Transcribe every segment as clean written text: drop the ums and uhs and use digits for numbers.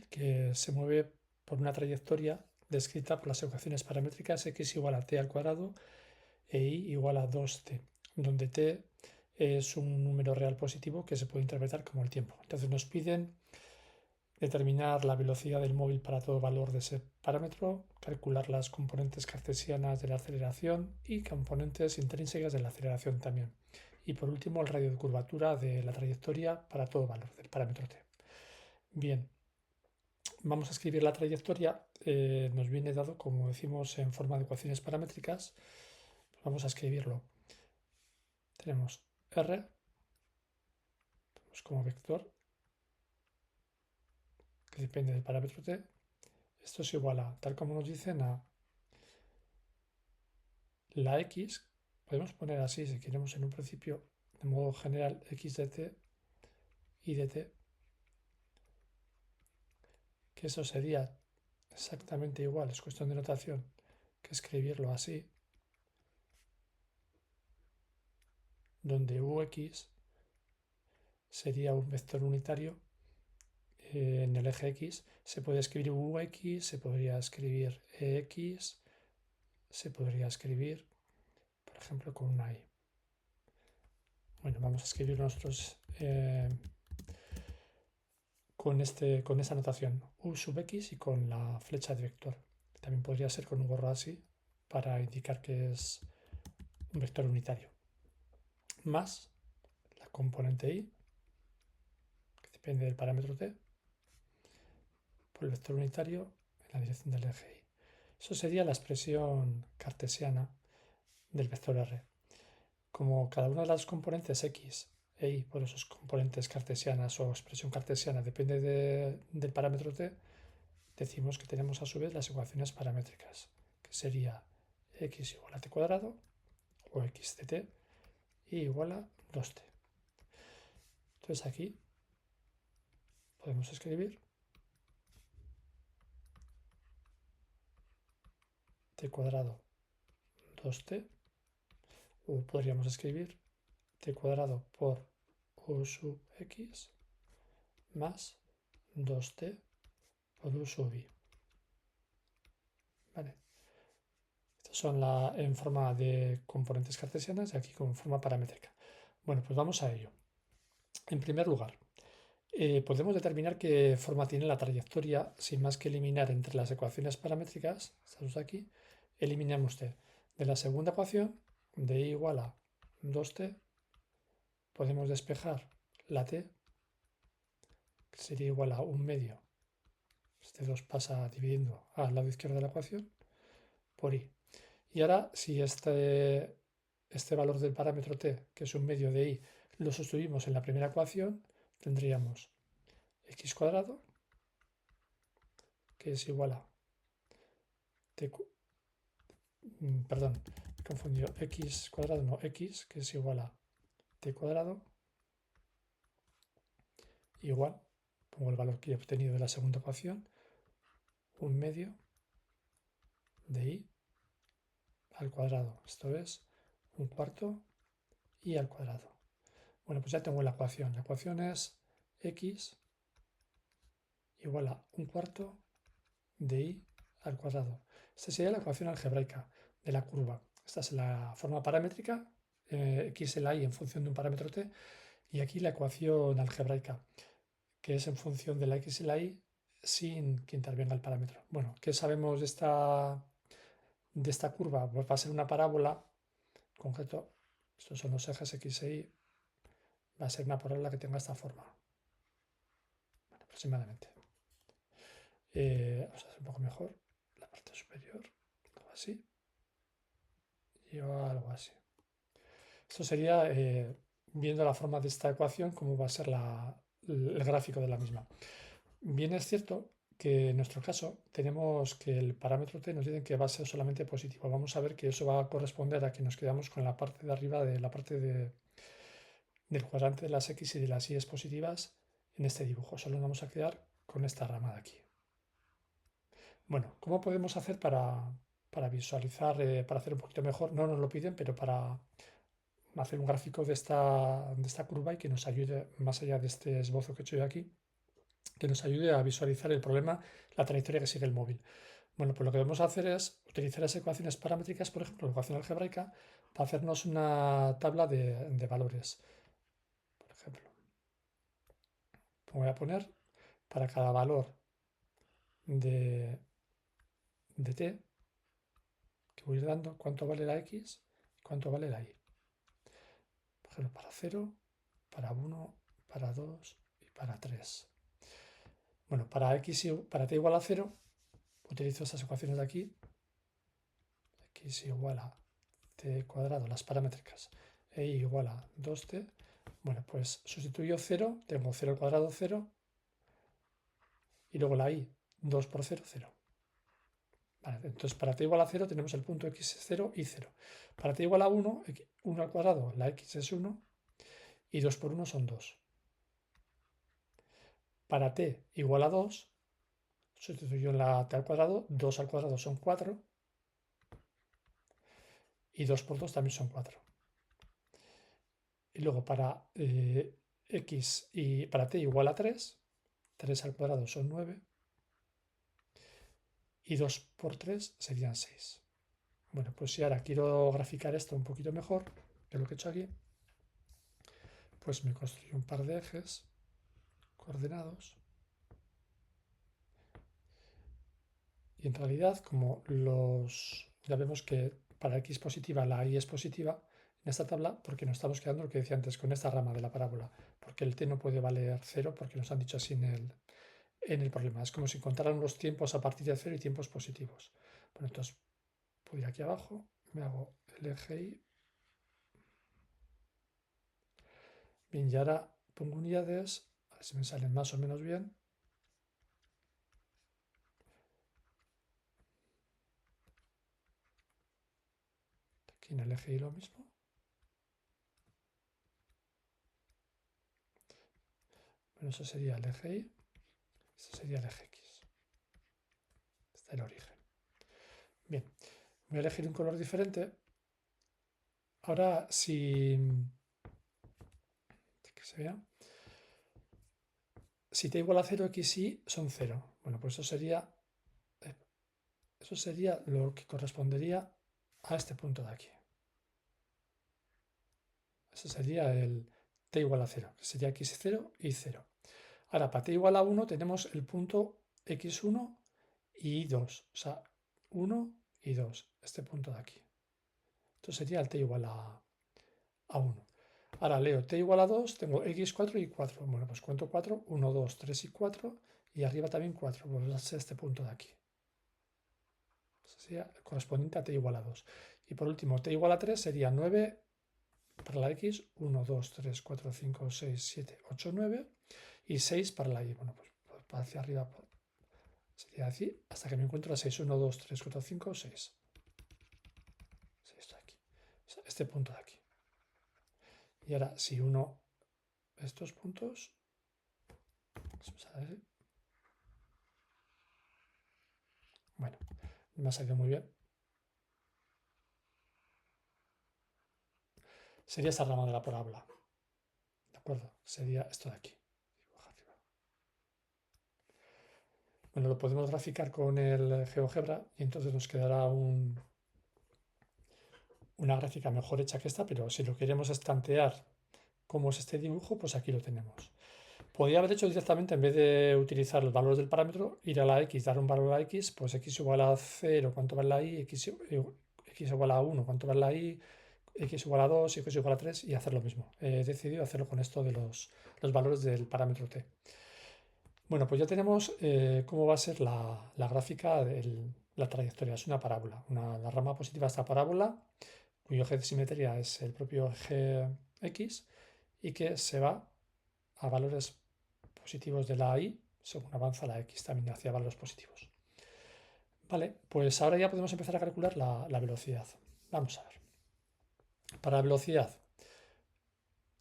que se mueve por una trayectoria descrita por las ecuaciones paramétricas x igual a t al cuadrado e y igual a 2t, donde t es un número real positivo que se puede interpretar como el tiempo. Entonces nos piden determinar la velocidad del móvil para todo valor de ese parámetro, calcular las componentes cartesianas de la aceleración y componentes intrínsecas de la aceleración también. Y por último, el radio de curvatura de la trayectoria para todo valor del parámetro t. Bien, vamos a escribir la trayectoria. Nos viene dado, como decimos, en forma de ecuaciones paramétricas. Vamos a escribirlo. Tenemos r como vector que depende del parámetro t. Esto es igual a, tal como nos dicen, a la x. Podemos poner así, si queremos, en un principio, de modo general, x de t y de t, que eso sería exactamente igual, es cuestión de notación, que escribirlo así, donde ux sería un vector unitario en el eje x. Se puede escribir ux, se podría escribir ex, se podría escribir, por ejemplo, con una y. Bueno, vamos a escribir nosotros con esa notación u sub x y con la flecha de vector. También podría ser con un gorro así para indicar que es un vector unitario. Más la componente y, que depende del parámetro t, por el vector unitario en la dirección del eje y. Eso sería la expresión cartesiana del vector r. Como cada una de las componentes x e y, por esos componentes cartesianas o expresión cartesiana, depende del parámetro t, decimos que tenemos a su vez las ecuaciones paramétricas, que sería x igual a t cuadrado o x de t y igual a 2t. Entonces aquí podemos escribir t cuadrado 2t, o podríamos escribir t cuadrado por u sub x más 2t por u sub y. Vale. Estas son en forma de componentes cartesianas y aquí con forma paramétrica. Bueno, pues vamos a ello. En primer lugar, podemos determinar qué forma tiene la trayectoria sin más que eliminar entre las ecuaciones paramétricas. Estamos aquí. Eliminamos t. De la segunda ecuación, de y igual a 2t, podemos despejar la t, que sería igual a 1 medio. Este 2 pasa dividiendo al lado izquierdo de la ecuación por y. Y ahora, si este valor del parámetro t, que es 1 medio de y, lo sustituimos en la primera ecuación, tendríamos x cuadrado, que es igual a t, perdón, he confundido, x cuadrado, no, x, que es igual a t cuadrado, igual, pongo el valor que he obtenido de la segunda ecuación, 1 medio de y al cuadrado, esto es 1/4 y al cuadrado. Bueno, pues ya tengo la ecuación. La ecuación es x igual a 1/4 de y al cuadrado. Esta sería la ecuación algebraica de la curva. Esta es la forma paramétrica, x es la y en función de un parámetro t, y aquí la ecuación algebraica, que es en función de la x y la y sin que intervenga el parámetro. Bueno, ¿qué sabemos de esta curva? Pues va a ser una parábola, en concreto, estos son los ejes x e y, va a ser una parábola que tenga esta forma, bueno, aproximadamente. Vamos a hacer un poco mejor la parte superior, algo así, y algo así. Esto sería, viendo la forma de esta ecuación, cómo va a ser el gráfico de la misma. Bien es cierto que en nuestro caso tenemos que el parámetro t nos dice que va a ser solamente positivo. Vamos a ver que eso va a corresponder a que nos quedamos con la parte de arriba de la parte del cuadrante de las x y de las y positivas en este dibujo. Solo nos vamos a quedar con esta rama de aquí. Bueno, ¿cómo podemos hacer para visualizar, para hacer un poquito mejor? No nos lo piden, pero para hacer un gráfico de esta curva y que nos ayude más allá de este esbozo que he hecho yo aquí, que nos ayude a visualizar el problema, la trayectoria que sigue el móvil. Bueno, pues lo que debemos hacer es utilizar esas ecuaciones paramétricas, por ejemplo, la ecuación algebraica, para hacernos una tabla de valores. Por ejemplo, voy a poner para cada valor de t, que voy a ir dando cuánto vale la x y cuánto vale la y. Por ejemplo, para 0, para 1, para 2 y para 3. Bueno, para t igual a 0, utilizo estas ecuaciones de aquí. X igual a t cuadrado, las paramétricas, e y igual a 2t. Bueno, pues sustituyo 0, tengo 0 al cuadrado, 0, y luego la y, 2 por 0, 0. Vale, entonces para t igual a 0 tenemos el punto x es 0 y 0. Para t igual a 1, 1 al cuadrado, la x es 1 y 2 por 1 son 2. Para t igual a 2, sustituyo en la t al cuadrado, 2 al cuadrado son 4 y 2 por 2 también son 4. Y luego para x y para t igual a 3, 3 al cuadrado son 9 y 2 por 3 serían 6. Bueno, pues si ahora quiero graficar esto un poquito mejor que lo que he hecho aquí, pues me construyo un par de ejes coordenados y en realidad como ya vemos que para x positiva la y es positiva en esta tabla, porque nos estamos quedando lo que decía antes con esta rama de la parábola, porque el t no puede valer 0 porque nos han dicho así en el problema. Es como si contaran los tiempos a partir de 0 y tiempos positivos. Bueno, entonces puedo ir aquí abajo, me hago el eje y. Bien, y ahora pongo unidades, a ver si me salen más o menos bien. Aquí en el eje y lo mismo. Bueno, eso sería el eje y, este sería el eje x. Este es el origen. Bien, voy a elegir un color diferente. Ahora, que se vea, si t igual a 0, x y son 0. Bueno, pues eso sería lo que correspondería a este punto de aquí. Ese sería el t igual a 0, que sería x0 y 0. Ahora, para t igual a 1 tenemos el punto x1 y 2. O sea, 1 y 2, este punto de aquí. Esto sería el t igual a 1. Ahora leo t igual a 2, tengo x4 y 4. Bueno, pues cuento 4, 1, 2, 3 y 4. Y arriba también 4, pues va a ser este punto de aquí. Sería el correspondiente a t igual a 2. Y por último, t igual a 3 sería 9 para la x, 1, 2, 3, 4, 5, 6, 7, 8, 9. Y 6 para la y. Bueno, pues hacia arriba sería así, hasta que me encuentro a 6. 1, 2, 3, 4, 5, 6. 6 de aquí. O sea, este punto de aquí. Y ahora, si uno estos puntos, bueno, me ha salido muy bien. Sería esta rama de la parábola. ¿De acuerdo? Sería esto de aquí. Bueno, lo podemos graficar con el GeoGebra y entonces nos quedará una gráfica mejor hecha que esta, pero si lo queremos estantear cómo es este dibujo, pues aquí lo tenemos. Podría haber hecho directamente, en vez de utilizar los valores del parámetro, ir a la x, dar un valor a x, pues x igual a 0, ¿cuánto vale la y? X igual a 1, ¿cuánto vale la y? X igual a 2, x igual a 3 y hacer lo mismo. He decidido hacerlo con esto de los valores del parámetro t. Bueno, pues ya tenemos cómo va a ser la gráfica de la trayectoria. Es una parábola. La rama positiva de esta parábola, cuyo eje de simetría es el propio eje x y que se va a valores positivos de la y según avanza la x también hacia valores positivos. Vale, pues ahora ya podemos empezar a calcular la velocidad. Vamos a ver. Para la velocidad,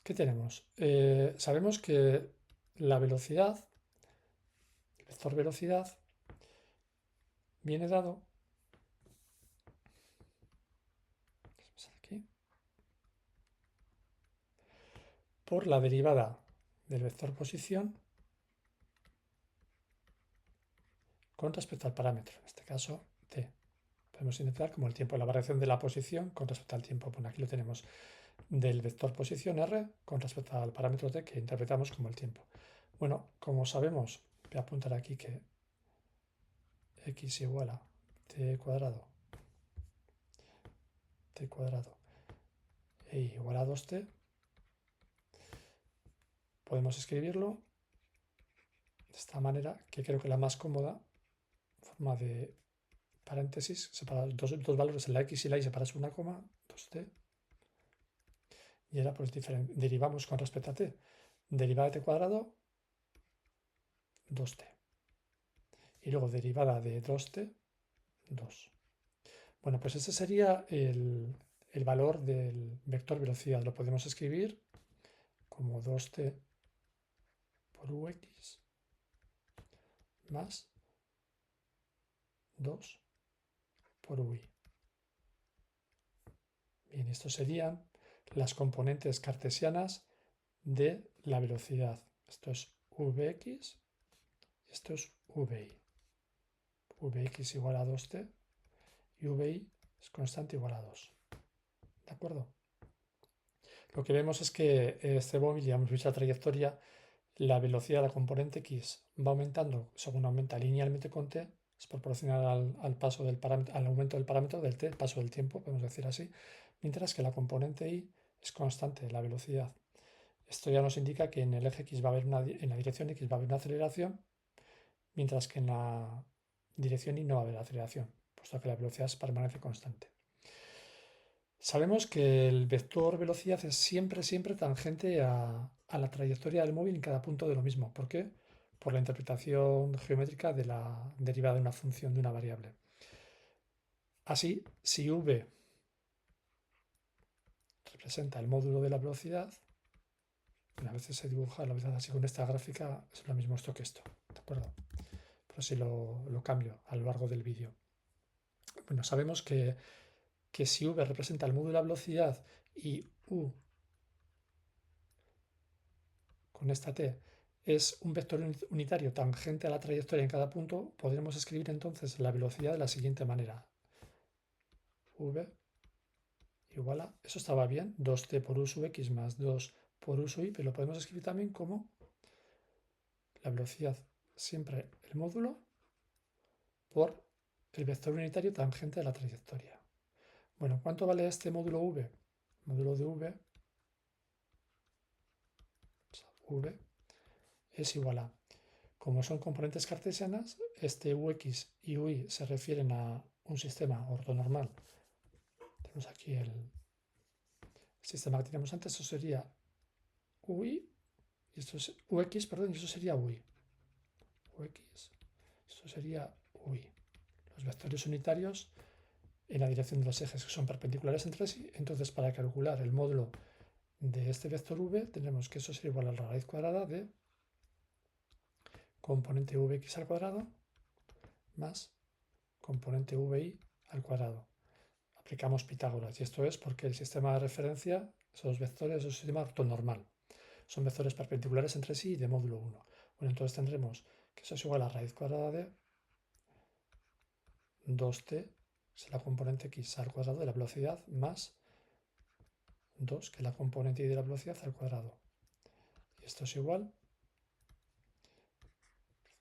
¿qué tenemos? Sabemos que la velocidad, el vector velocidad, viene dado aquí, por la derivada del vector posición con respecto al parámetro, en este caso t. Podemos interpretar como el tiempo, la variación de la posición con respecto al tiempo. Bueno, aquí lo tenemos del vector posición r con respecto al parámetro t que interpretamos como el tiempo. Bueno, como sabemos, voy a apuntar aquí que x igual a t cuadrado e igual a 2t, podemos escribirlo de esta manera, que creo que la más cómoda, forma de paréntesis, separar dos valores en la x y la y separados una coma, 2t, y ahora pues derivamos con respecto a t. Derivada de t cuadrado, 2t. Y luego derivada de 2t, 2. Bueno, pues ese sería el valor del vector velocidad. Lo podemos escribir como 2t por ux más 2 por ui. Bien, estos serían las componentes cartesianas de la velocidad. Esto es vx y esto es vi. Vx igual a 2t y vi es constante igual a 2. ¿De acuerdo? Lo que vemos es que este móvil, ya hemos visto la trayectoria, la velocidad de la componente x va aumentando según aumenta linealmente con t, es proporcional al paso del parámetro, al aumento del parámetro del t, paso del tiempo, podemos decir así, mientras que la componente y es constante, la velocidad. Esto ya nos indica que en el eje x va a haber en la dirección x va a haber una aceleración, mientras que en la dirección y no va a haber aceleración, puesto que la velocidad permanece constante. Sabemos que el vector velocidad es siempre tangente a la trayectoria del móvil en cada punto de lo mismo. ¿Por qué? Por la interpretación geométrica de la derivada de una función de una variable. Así, si v representa el módulo de la velocidad, a veces se dibuja la velocidad así con esta gráfica, es lo mismo esto que esto, ¿de acuerdo? Pero si lo cambio a lo largo del vídeo. Bueno, sabemos que si v representa el módulo de la velocidad y u con esta t es un vector unitario tangente a la trayectoria en cada punto, podremos escribir entonces la velocidad de la siguiente manera. V igual a, eso estaba bien, 2t por u sub x más 2 por u sub y, pero lo podemos escribir también como la velocidad, siempre el módulo por el vector unitario tangente a la trayectoria. Bueno, ¿cuánto vale este módulo v? Módulo de v es igual a, como son componentes cartesianas, este ux y ui se refieren a un sistema ortonormal. Tenemos aquí el sistema que teníamos antes, eso sería ui, y esto es ux, perdón, y eso sería ui. Ux, esto sería ui. Los vectores unitarios en la dirección de los ejes que son perpendiculares entre sí, entonces para calcular el módulo de este vector v tendremos que eso sería igual a la raíz cuadrada de componente vx al cuadrado más componente vi al cuadrado. Aplicamos Pitágoras y esto es porque el sistema de referencia, esos vectores, es un sistema ortonormal. Son vectores perpendiculares entre sí y de módulo 1. Bueno, entonces tendremos que eso es igual a raíz cuadrada de 2t, que es la componente x al cuadrado de la velocidad, más 2, que es la componente y de la velocidad al cuadrado. Y esto es igual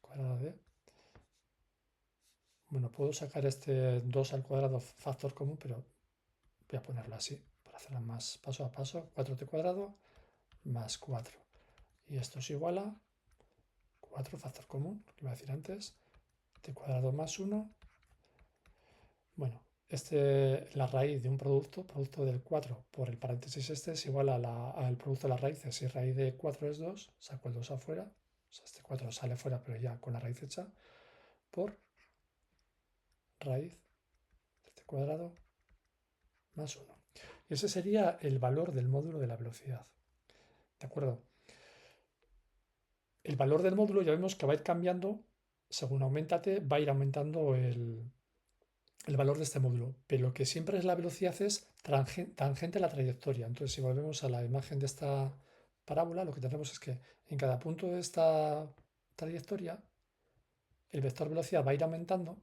cuadrada de... Bueno, puedo sacar este 2 al cuadrado factor común, pero voy a ponerlo así para hacerlo más paso a paso. 4t cuadrado más 4. Y esto es igual a 4 factor común, lo que iba a decir antes, t cuadrado más 1. Bueno, la raíz de un producto del 4 por el paréntesis este es igual al producto de las raíces. Si raíz de 4 es 2, saco el 2 afuera, o sea, este 4 sale fuera, pero ya con la raíz hecha, por raíz de t cuadrado más 1. Y ese sería el valor del módulo de la velocidad. ¿De acuerdo? El valor del módulo ya vemos que va a ir cambiando, según aumenta t, va a ir aumentando el valor de este módulo, pero lo que siempre es la velocidad es tangente a la trayectoria. Entonces, si volvemos a la imagen de esta parábola, lo que tenemos es que en cada punto de esta trayectoria, el vector velocidad va a ir aumentando,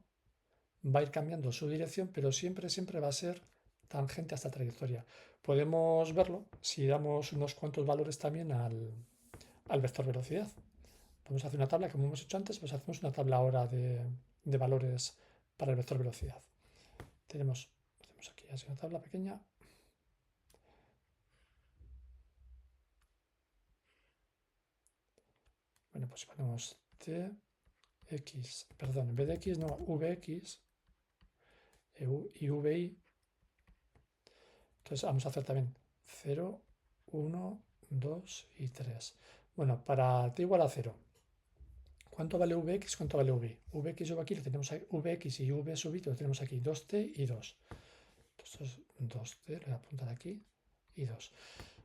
va a ir cambiando su dirección, pero siempre va a ser tangente a esta trayectoria. Podemos verlo si damos unos cuantos valores también al vector velocidad. Podemos hacer una tabla, como hemos hecho antes, pues hacemos una tabla ahora de valores para el vector velocidad. Hacemos aquí así una tabla pequeña. Bueno, pues ponemos X, perdón, en vez de X, no, VX y VI. Entonces vamos a hacer también 0, 1, 2 y 3. Bueno, para t igual a 0, ¿cuánto vale Vx? ¿Cuánto vale V? Vx sub aquí lo tenemos aquí, Vx y V sub i lo tenemos aquí, 2t y 2. Entonces 2t, le voy a apuntar aquí, y 2.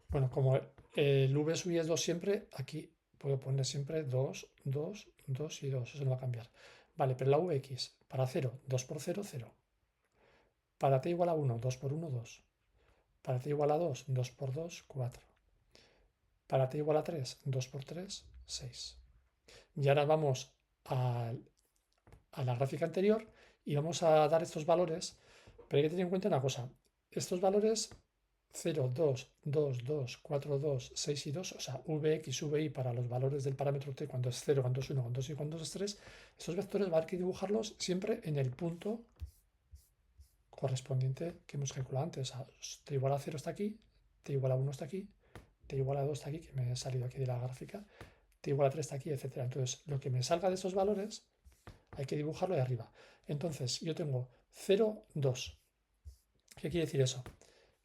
Bueno, como el V sub i es 2 siempre, aquí puedo poner siempre 2, 2, 2 y 2. Eso no va a cambiar. Vale, pero la Vx, para 0, 2 por 0, 0. Para t igual a 1, 2 por 1, 2. Para t igual a 2, 2 por 2, 4. Para t igual a 3, 2 por 3, 6. Y ahora vamos a la gráfica anterior y vamos a dar estos valores, pero hay que tener en cuenta una cosa. Estos valores 0, 2, 2, 2, 4, 2, 6 y 2, o sea, Vx, Vi para los valores del parámetro t cuando es 0, cuando es 1, cuando es 2 y cuando es 3, estos vectores va a haber que dibujarlos siempre en el punto correspondiente que hemos calculado antes. O sea, t igual a 0 está aquí, t igual a 1 está aquí, t igual a 2 está aquí, que me he salido aquí de la gráfica, t igual a 3 está aquí, etc. Entonces, lo que me salga de estos valores hay que dibujarlo de arriba. Entonces, yo tengo 0, 2. ¿Qué quiere decir eso?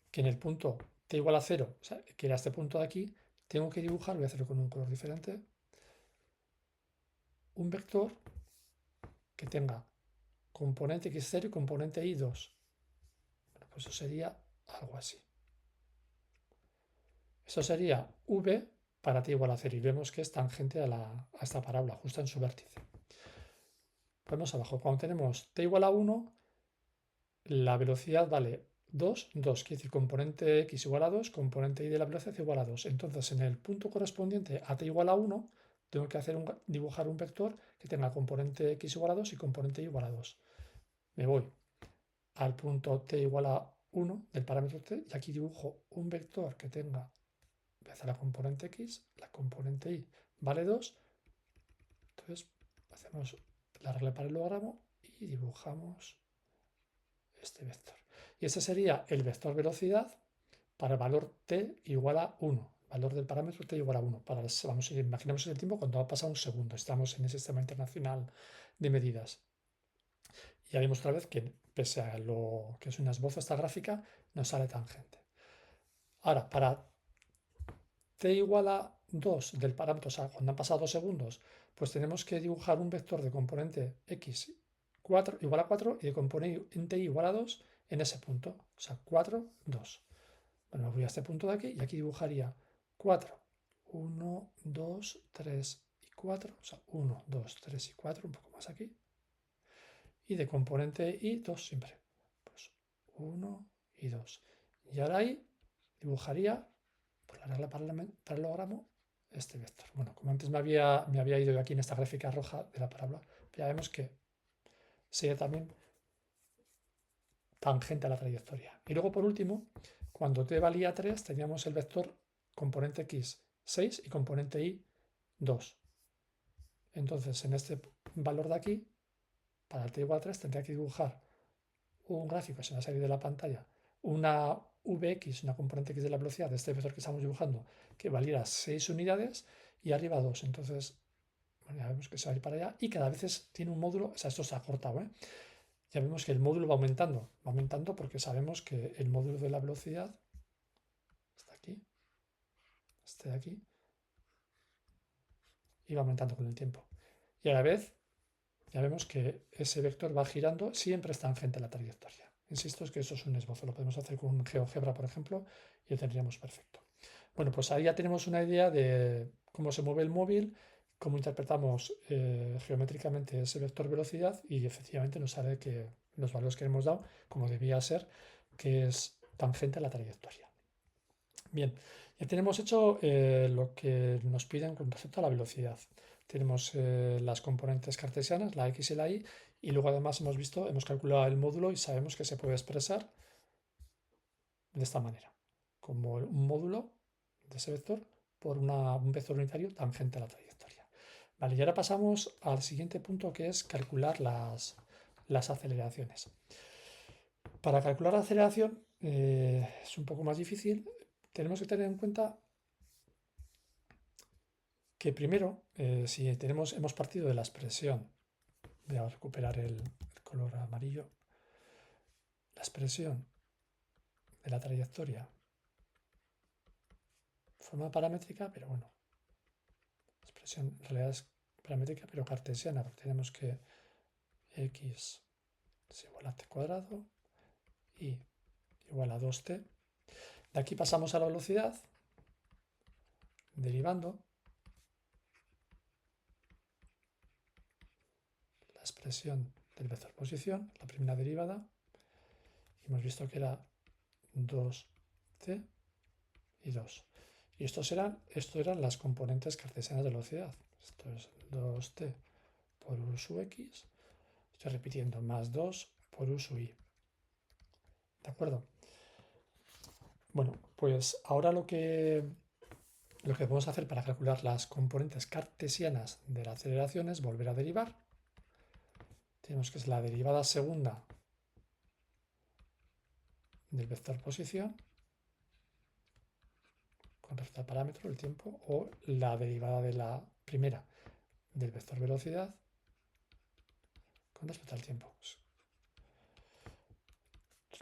Que en el punto t igual a 0, o sea, que era este punto de aquí, tengo que dibujar, voy a hacerlo con un color diferente, un vector que tenga componente x0 y componente y 2. Bueno, pues eso sería algo así. Eso sería v para t igual a 0 y vemos que es tangente a esta parábola, justo en su vértice. Vamos abajo. Cuando tenemos t igual a 1, la velocidad vale 2, 2, quiere decir componente x igual a 2, componente y de la velocidad igual a 2. Entonces, en el punto correspondiente a t igual a 1, tengo que dibujar un vector que tenga componente x igual a 2 y componente y igual a 2. Me voy al punto t igual a 1 del parámetro t y aquí dibujo un vector que tenga, voy a hacer la componente x, la componente y vale 2. Entonces, hacemos la regla de paralelogramo y dibujamos este vector. Y ese sería el vector velocidad para el valor t igual a 1, valor del parámetro t igual a 1. Imaginemos el tiempo cuando ha pasado un segundo. Estamos en el Sistema Internacional de Medidas. Y ya vemos otra vez que, pese a lo que es un esbozo esta gráfica, nos sale tangente. Ahora, para t igual a 2 del parámetro, o sea, cuando han pasado 2 segundos, pues tenemos que dibujar un vector de componente x 4 igual a 4 y de componente y igual a 2 en ese punto. O sea, 4, 2. Bueno, me voy a este punto de aquí y aquí dibujaría 4, 1, 2, 3 y 4. O sea, 1, 2, 3 y 4, un poco más aquí. Y de componente y 2 siempre. Pues 1 y 2. Y ahora ahí dibujaría, por la regla paralelogramo, este vector. Bueno, como antes me había ido aquí en esta gráfica roja de la parábola, ya vemos que sería también tangente a la trayectoria. Y luego, por último, cuando t valía 3, teníamos el vector componente x 6 y componente y 2. Entonces, en este valor de aquí, para t igual a 3, tendría que dibujar un gráfico, se va a salir de la pantalla, una Vx, una componente x de la velocidad de este vector que estamos dibujando, que valiera 6 unidades y arriba 2. Entonces, bueno, ya vemos que se va a ir para allá y cada vez tiene un módulo, o sea, esto se ha cortado, ya vemos que el módulo va aumentando porque sabemos que el módulo de la velocidad está aquí, este de aquí, y va aumentando con el tiempo. Y a la vez, ya vemos que ese vector va girando, siempre es tangente a la trayectoria. Insisto, es que eso es un esbozo, lo podemos hacer con un GeoGebra, por ejemplo, y lo tendríamos perfecto. Bueno, pues ahí ya tenemos una idea de cómo se mueve el móvil, cómo interpretamos geométricamente ese vector velocidad y efectivamente nos sale que los valores que hemos dado, como debía ser, que es tangente a la trayectoria. Bien, ya tenemos hecho lo que nos piden con respecto a la velocidad. tenemos las componentes cartesianas, la x y la y, y luego además hemos calculado el módulo y sabemos que se puede expresar de esta manera, como un módulo de ese vector por un vector unitario tangente a la trayectoria. Vale, y ahora pasamos al siguiente punto, que es calcular las aceleraciones. Para calcular la aceleración es un poco más difícil. Tenemos que tener en cuenta que primero, si hemos partido de la expresión, voy a recuperar el color amarillo, la expresión de la trayectoria forma paramétrica, pero bueno, la expresión en realidad es paramétrica, pero cartesiana, porque tenemos que x es igual a t cuadrado y igual a 2t. De aquí pasamos a la velocidad, derivando la expresión del vector posición, la primera derivada, y hemos visto que era 2t y 2. Y esto eran las componentes cartesianas de velocidad. Esto es 2t por u sub x, estoy repitiendo, más 2 por u sub y. ¿De acuerdo? Bueno, pues ahora lo que podemos hacer para calcular las componentes cartesianas de la aceleración es volver a derivar. Tenemos que es la derivada segunda del vector posición con respecto al parámetro, el tiempo, o la derivada de la primera del vector velocidad con respecto al tiempo.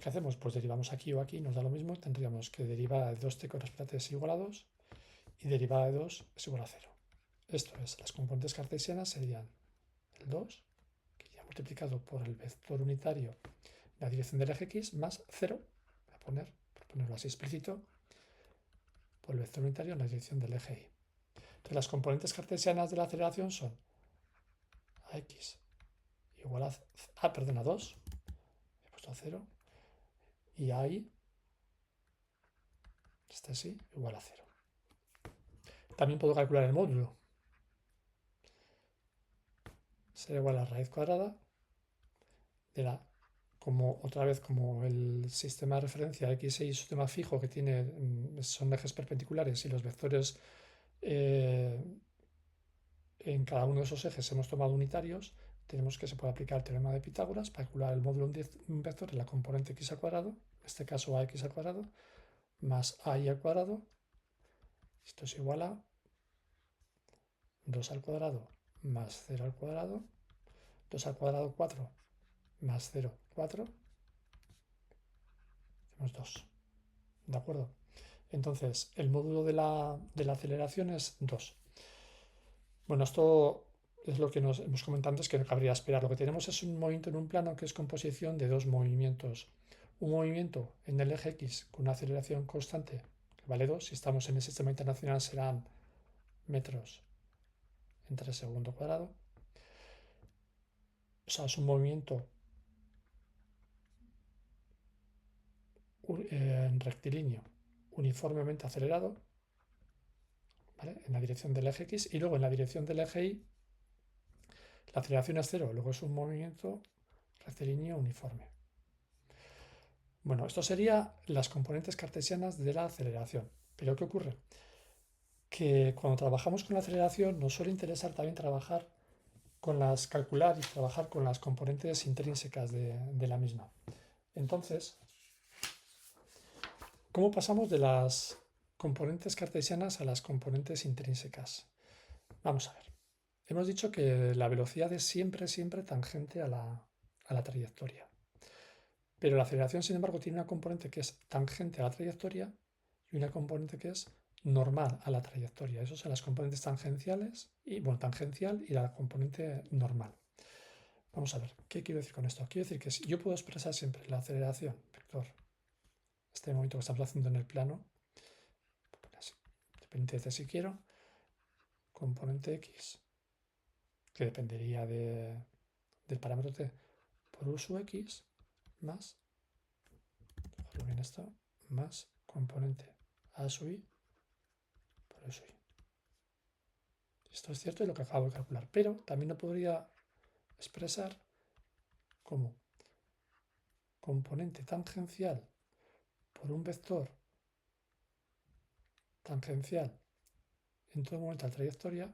¿Qué hacemos? Pues derivamos aquí o aquí, nos da lo mismo. Tendríamos que derivada de 2t con respecto a t es igual a 2 y derivada de 2 es igual a 0. Esto es, las componentes cartesianas serían el 2, que ya multiplicado por el vector unitario de la dirección del eje x, más 0, voy a poner, por ponerlo así explícito, por el vector unitario en la dirección del eje y. Entonces las componentes cartesianas de la aceleración son ax igual a 2, he puesto 0, y a y, este sí, igual a 0. También puedo calcular el módulo. Será igual a la raíz cuadrada de la, otra vez como el sistema de referencia x y y sistema fijo que son ejes perpendiculares y los vectores en cada uno de esos ejes hemos tomado unitarios, tenemos que se puede aplicar el teorema de Pitágoras para calcular el módulo de un vector en la componente x al cuadrado, en este caso ax al cuadrado, más ay al cuadrado. Esto es igual a 2 al cuadrado más 0 al cuadrado, 2 al cuadrado 4 más 0, 4, tenemos 2. ¿De acuerdo? Entonces, el módulo de la aceleración es 2. Bueno, esto es lo que nos hemos comentado antes, que no cabría esperar. Lo que tenemos es un movimiento en un plano que es composición de dos movimientos. Un movimiento en el eje X con una aceleración constante, que vale 2. Si estamos en el sistema internacional serán metros entre segundo cuadrado. O sea, es un movimiento rectilíneo uniformemente acelerado, ¿vale?, en la dirección del eje X, y luego en la dirección del eje Y la aceleración es 0, luego es un movimiento rectilíneo uniforme. Bueno, esto serían las componentes cartesianas de la aceleración. Pero ¿qué ocurre? Que cuando trabajamos con la aceleración nos suele interesar también calcular y trabajar con las componentes intrínsecas de la misma. Entonces, ¿cómo pasamos de las componentes cartesianas a las componentes intrínsecas? Vamos a ver. Hemos dicho que la velocidad es siempre tangente a la trayectoria. Pero la aceleración, sin embargo, tiene una componente que es tangente a la trayectoria y una componente que es normal a la trayectoria. Esas son las componentes tangenciales, tangencial y la componente normal. Vamos a ver, ¿qué quiero decir con esto? Quiero decir que si yo puedo expresar siempre la aceleración, vector, este momento que estamos haciendo en el plano, dependiente de si quiero, componente x, que dependería del parámetro t por u sub x, más, dejarlo bien esto, más componente a sub i por u sub i. Esto es cierto y lo que acabo de calcular, pero también lo podría expresar como componente tangencial por un vector tangencial en todo momento a la trayectoria.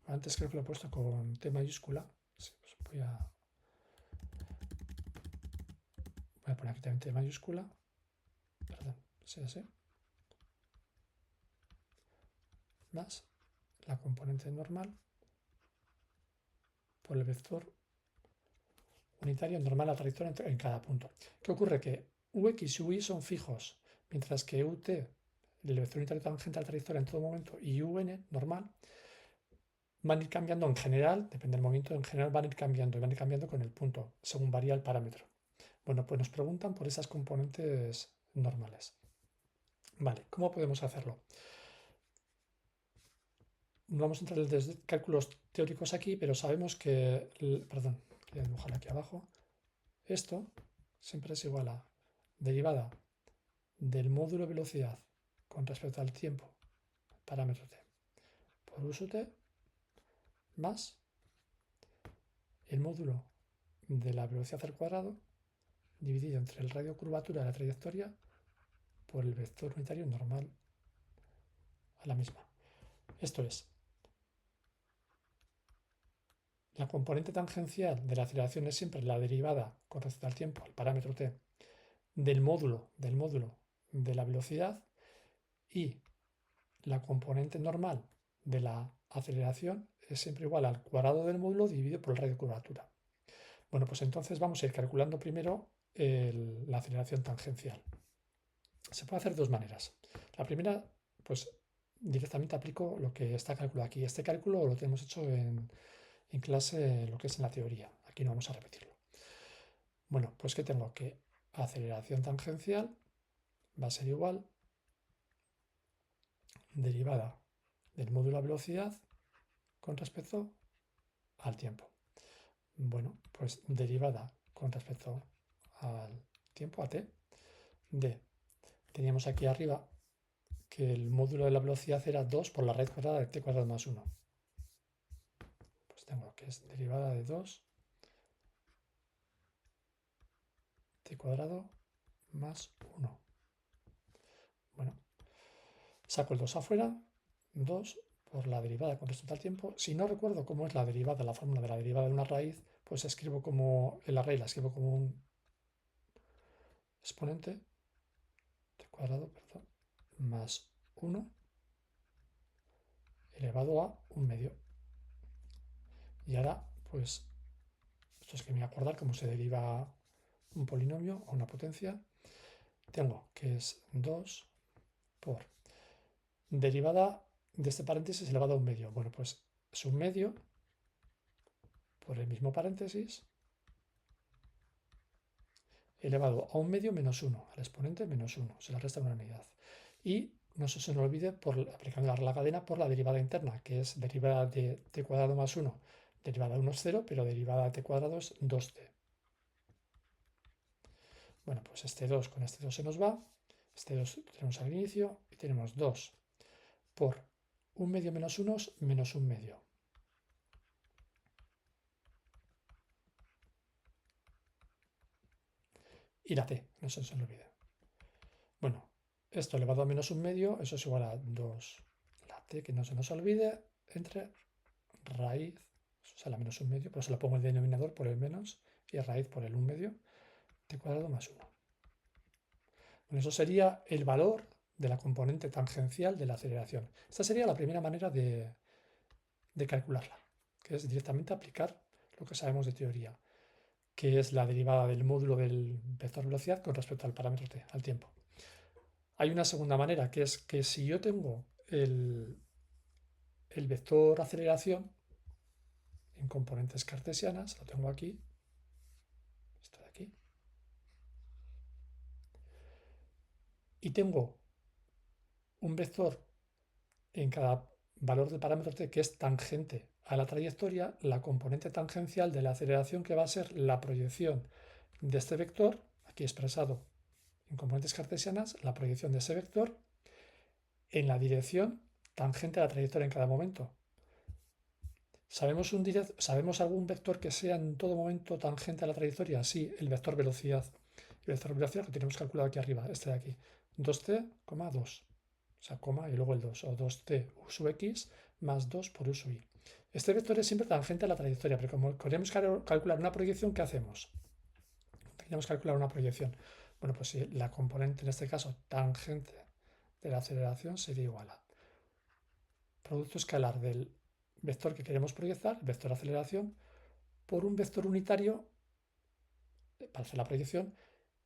Antes creo que lo he puesto con T mayúscula. Sí, pues voy a poner aquí también T mayúscula. Perdón, sí. Más la componente normal por el vector unitario normal a la trayectoria en cada punto. ¿Qué ocurre? Que Ux y Ui son fijos, mientras que Ut, el vector unitario tangente a la trayectoria en todo momento, y Un, normal, van a ir cambiando en general, depende del movimiento, en general van a ir cambiando y van a ir cambiando con el punto, según varía el parámetro. Bueno, pues nos preguntan por esas componentes normales. Vale, ¿cómo podemos hacerlo? No vamos a entrar en los cálculos teóricos aquí, pero sabemos que, perdón, voy a dibujar aquí abajo, esto siempre es igual a derivada del módulo velocidad con respecto al tiempo, parámetro t, por uso t, más el módulo de la velocidad al cuadrado dividido entre el radio curvatura de la trayectoria por el vector unitario normal a la misma. Esto es, la componente tangencial de la aceleración es siempre la derivada con respecto al tiempo, al parámetro t, del módulo de la velocidad, y la componente normal de la aceleración es siempre igual al cuadrado del módulo dividido por el radio de curvatura. Bueno, pues entonces vamos a ir calculando primero la aceleración tangencial. Se puede hacer de dos maneras. La primera, pues directamente aplico lo que está calculado aquí. Este cálculo lo tenemos hecho en clase, lo que es en la teoría. Aquí no vamos a repetirlo. Bueno, pues que tengo que aceleración tangencial va a ser igual derivada del módulo de velocidad con respecto al tiempo. Bueno, pues derivada con respecto al tiempo, a t, de, teníamos aquí arriba que el módulo de la velocidad era 2 por la raíz cuadrada de t cuadrado más 1. Pues tengo que es derivada de 2 t cuadrado más 1. Bueno, saco el 2 afuera, 2 por la derivada con respecto al tiempo. Si no recuerdo cómo es la derivada, la fórmula de la derivada de una raíz, pues escribo como, en la raíz la escribo como un exponente, t cuadrado, perdón, más 1 elevado a 1/2. Y ahora, pues, esto es que me voy a acordar cómo se deriva un polinomio o una potencia. Tengo que es 2 por derivada de este paréntesis elevado a 1/2. Bueno, pues es 1/2 por el mismo paréntesis elevado a 1/2 menos 1, al exponente menos 1, se le resta una unidad. Y no se nos olvide, aplicando la regla cadena, por la derivada interna, que es derivada de t cuadrado más 1, derivada de 1 es 0, pero derivada de t cuadrado es 2t. Bueno, pues este 2 con este 2 se nos va, este 2 tenemos al inicio y tenemos 2 por 1/2 menos 1 menos 1/2. Y la t, no se nos olvide. Bueno, esto elevado a menos 1/2, eso es igual a 2, la t que no se nos olvide, entre raíz, o sea, la menos 1/2, por eso la pongo el denominador por el menos y raíz por el 1/2, t cuadrado más 1. Bueno, eso sería el valor de la componente tangencial de la aceleración. Esta sería la primera manera de calcularla, que es directamente aplicar lo que sabemos de teoría, que es la derivada del módulo del vector velocidad con respecto al parámetro t, al tiempo. Hay una segunda manera, que es que si yo tengo el vector aceleración en componentes cartesianas, lo tengo aquí, esto de aquí, y tengo un vector en cada valor del parámetro t que es tangente a la trayectoria, la componente tangencial de la aceleración, que va a ser la proyección de este vector, aquí expresado en componentes cartesianas, la proyección de ese vector en la dirección tangente a la trayectoria en cada momento. ¿Sabemos algún vector que sea en todo momento tangente a la trayectoria? Sí, el vector velocidad. El vector velocidad que tenemos calculado aquí arriba, este de aquí. 2t, 2. O sea, coma y luego el 2. O 2t u sub x más 2 por u sub y. Este vector es siempre tangente a la trayectoria, pero como queremos calcular una proyección, ¿qué hacemos? Queremos calcular una proyección. Bueno, pues si la componente, en este caso, tangente de la aceleración sería igual a producto escalar del vector que queremos proyectar, el vector aceleración, por un vector unitario para hacer la proyección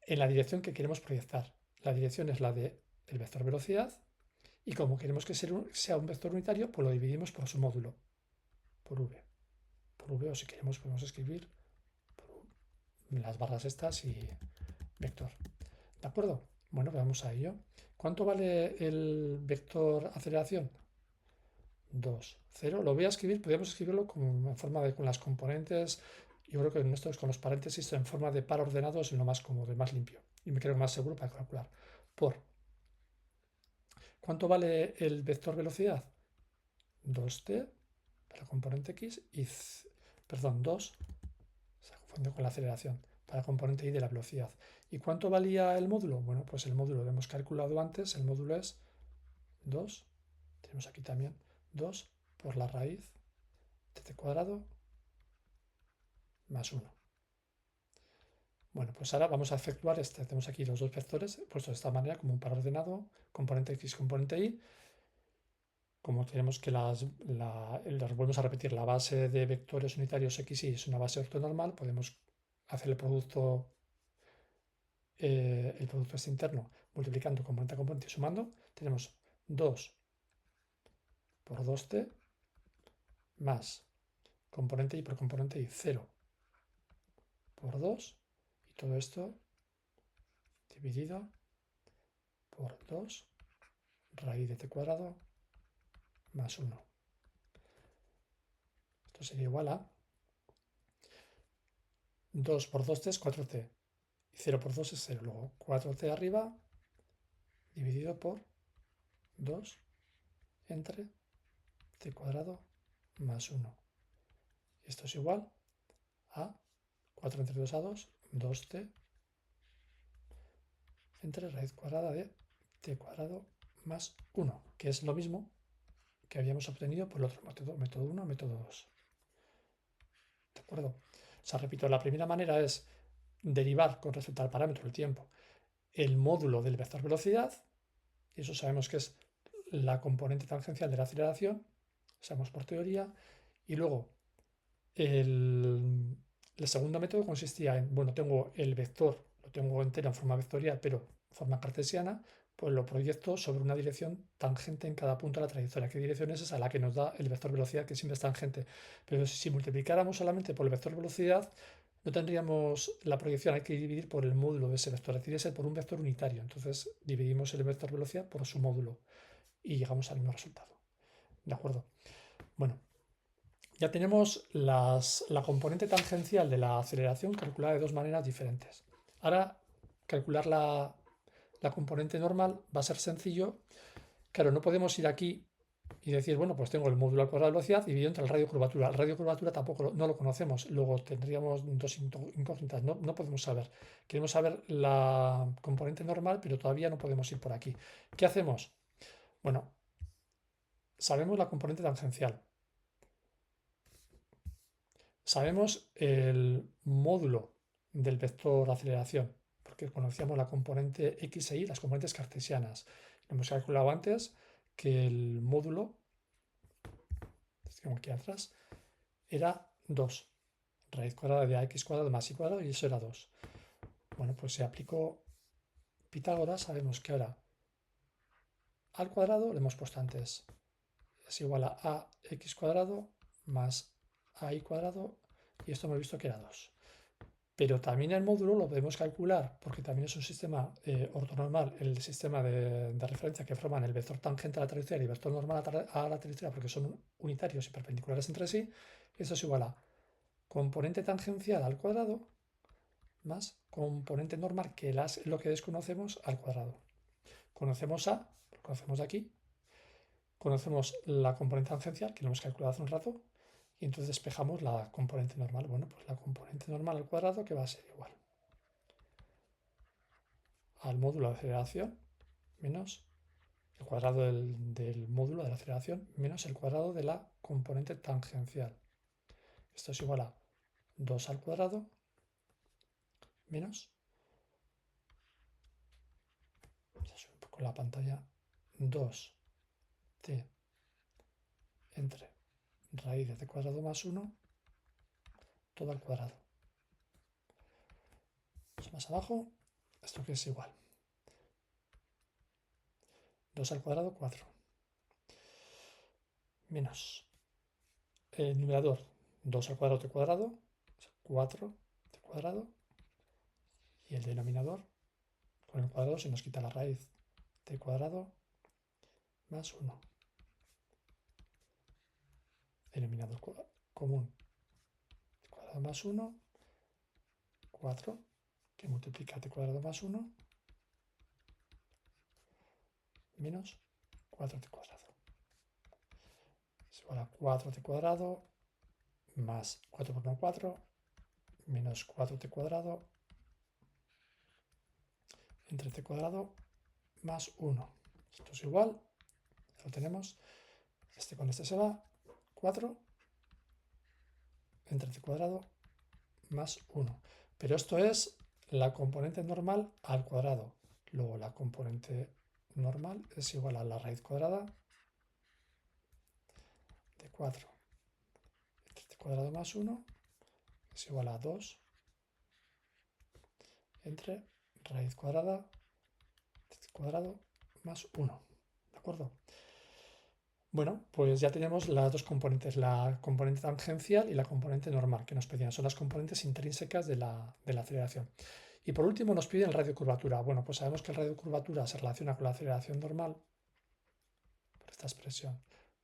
en la dirección que queremos proyectar. La dirección es la del vector velocidad y como queremos que sea un vector unitario, pues lo dividimos por su módulo, por v. Por v o si queremos podemos escribir por las barras estas y vector. ¿De acuerdo? Bueno, pues vamos a ello. ¿Cuánto vale el vector aceleración? 2, 0. Lo voy a escribir, podríamos escribirlo en forma de con las componentes. Yo creo que en estos con los paréntesis en forma de par ordenado es lo más cómodo, más limpio. Y me creo más seguro para calcular. Por ¿cuánto vale el vector velocidad? 2t para la componente x y, perdón, 2, se confunde con la aceleración, para la componente y de la velocidad. ¿Y cuánto valía el módulo? Bueno, pues el módulo lo hemos calculado antes, el módulo es 2, tenemos aquí también 2 por la raíz de t cuadrado más 1. Bueno, pues ahora vamos a efectuar este. Tenemos aquí los dos vectores puestos de esta manera como un par ordenado, componente x, componente y. Como tenemos que volvemos a repetir, la base de vectores unitarios x y es una base ortonormal, podemos hacer el producto este interno multiplicando componente a componente y sumando. Tenemos 2 por 2t más componente y por componente y 0 por 2 y todo esto dividido por 2 raíz de t cuadrado más 1. Esto sería igual a 2 por 2t es 4t y 0 por 2 es 0. Luego 4t arriba dividido por 2 entre t cuadrado más 1. Esto es igual a 4 entre 2 a 2, 2t entre raíz cuadrada de t cuadrado más 1, que es lo mismo que habíamos obtenido por el otro método 1, método 2. ¿De acuerdo? O sea, repito, la primera manera es derivar con respecto al parámetro del tiempo el módulo del vector velocidad, y eso sabemos que es la componente tangencial de la aceleración, sabemos por teoría, y luego el segundo método consistía en, bueno, tengo el vector, lo tengo entero en forma vectorial, pero en forma cartesiana, pues lo proyecto sobre una dirección tangente en cada punto de la trayectoria. ¿Qué dirección es esa? La que nos da el vector velocidad, que siempre es tangente. Pero si multiplicáramos solamente por el vector velocidad, no tendríamos la proyección, hay que dividir por el módulo de ese vector, es decir, ese por un vector unitario. Entonces dividimos el vector velocidad por su módulo y llegamos al mismo resultado. ¿De acuerdo? Bueno, ya tenemos la componente tangencial de la aceleración calculada de dos maneras diferentes. Ahora, calcular la componente normal va a ser sencillo. Claro, no podemos ir aquí y decir, bueno, pues tengo el módulo al cuadrado de velocidad dividido entre el radio curvatura. El radio curvatura tampoco no lo conocemos. Luego tendríamos dos incógnitas. No podemos saber. Queremos saber la componente normal, pero todavía no podemos ir por aquí. ¿Qué hacemos? Bueno, sabemos la componente tangencial. Sabemos el módulo del vector aceleración, porque conocíamos la componente x e y, las componentes cartesianas. Hemos calculado antes que el módulo, tengo aquí atrás, era 2, raíz cuadrada de ax cuadrado más y cuadrado, y eso era 2. Bueno, pues se aplicó Pitágoras, sabemos que ahora al cuadrado le hemos puesto antes, es igual a ax cuadrado más ay cuadrado, y esto hemos visto que era 2. Pero también el módulo lo podemos calcular porque también es un sistema ortonormal, el sistema de referencia que forman el vector tangente a la trayectoria y el vector normal a la trayectoria porque son unitarios y perpendiculares entre sí. Esto es igual a componente tangencial al cuadrado más componente normal, que es lo que desconocemos, al cuadrado. Conocemos A, lo conocemos de aquí. Conocemos la componente tangencial, que lo hemos calculado hace un rato. y entonces despejamos la componente normal. Bueno, pues la componente normal al cuadrado, que va a ser igual al módulo de aceleración menos el cuadrado del módulo de la aceleración menos el cuadrado de la componente tangencial. Esto es igual a 2 al cuadrado menos, se sube un poco la pantalla, 2t entre raíz de t cuadrado más 1 todo al cuadrado. Pues más abajo, esto que es igual. 2 al cuadrado, 4. Menos el numerador, 2 al cuadrado t cuadrado, 4t cuadrado. Y el denominador, con el cuadrado se nos quita la raíz. T cuadrado más 1. Denominador común. T cuadrado más 1. 4, que multiplica t cuadrado más 1. Menos 4t cuadrado. Es igual a 4t cuadrado más 4 por 1, 4, menos 4t cuadrado entre t cuadrado más 1. Esto es igual, ya lo tenemos. Este con este se va, 4 entre t cuadrado más 1. Pero esto es la componente normal al cuadrado. Luego la componente normal es igual a la raíz cuadrada de 4 entre t cuadrado más 1 es igual a 2 entre raíz cuadrada de t cuadrado más 1. ¿De acuerdo? Bueno, pues ya tenemos las dos componentes, la componente tangencial y la componente normal que nos pedían. Son las componentes intrínsecas de la aceleración. Y por último nos pide el radio de curvatura. Bueno, pues sabemos que el radio de curvatura se relaciona con la aceleración normal por esta expresión.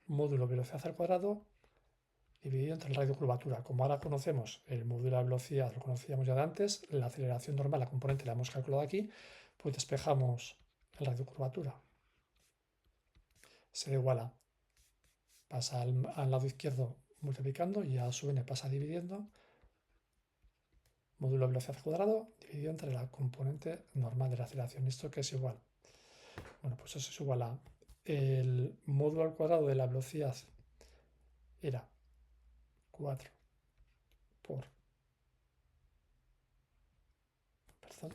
Módulo velocidad al cuadrado dividido entre el radio de curvatura. Como ahora conocemos el módulo de la velocidad, lo conocíamos ya de antes, la aceleración normal, la componente la hemos calculado aquí, pues despejamos el radio de curvatura. Será igual a, pasa al lado izquierdo multiplicando y a su n pasa dividiendo, módulo de velocidad al cuadrado dividido entre la componente normal de la aceleración. ¿Esto qué es igual? Bueno, pues eso es igual a el módulo al cuadrado de la velocidad era 4 por, perdón,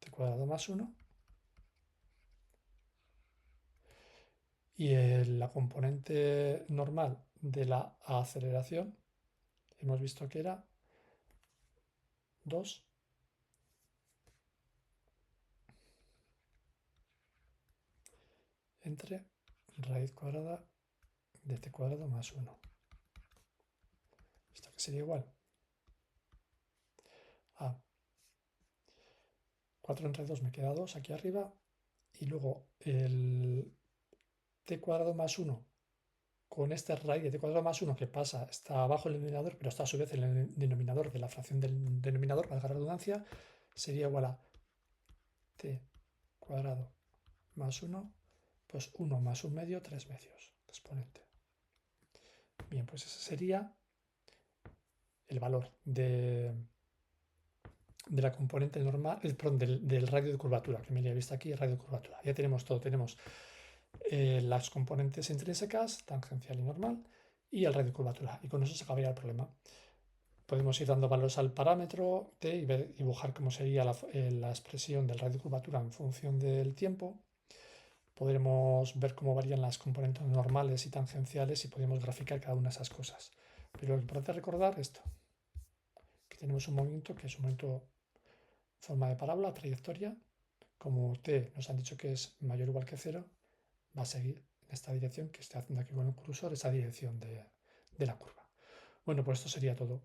t cuadrado más 1 y la componente normal de la aceleración hemos visto que era 2 entre raíz cuadrada de t cuadrado más 1. ¿Esto qué sería igual? A 4 entre 2 me queda 2 aquí arriba y luego el t cuadrado más 1 con esta raíz de t cuadrado más 1 que pasa, está abajo el denominador, pero está a su vez en el denominador de la fracción del denominador, valga la redundancia, sería igual a t cuadrado más 1, pues 1 más 1 medio, 3 medios, exponente. Bien, pues ese sería el valor de la componente normal, perdón, del radio de curvatura, que me había visto aquí, el radio de curvatura. Ya tenemos todo, tenemos las componentes intrínsecas, tangencial y normal, y el radio de curvatura. Y con eso se acabaría el problema. Podemos ir dando valores al parámetro t y dibujar cómo sería la expresión del radio de curvatura en función del tiempo. Podremos ver cómo varían las componentes normales y tangenciales y podemos graficar cada una de esas cosas. Pero lo importante es recordar esto, que tenemos un movimiento que es un movimiento en forma de parábola, trayectoria. Como t nos han dicho que es mayor o igual que 0, va a seguir en esta dirección que estoy haciendo aquí con el cursor, esa dirección de la curva. Bueno, pues esto sería todo.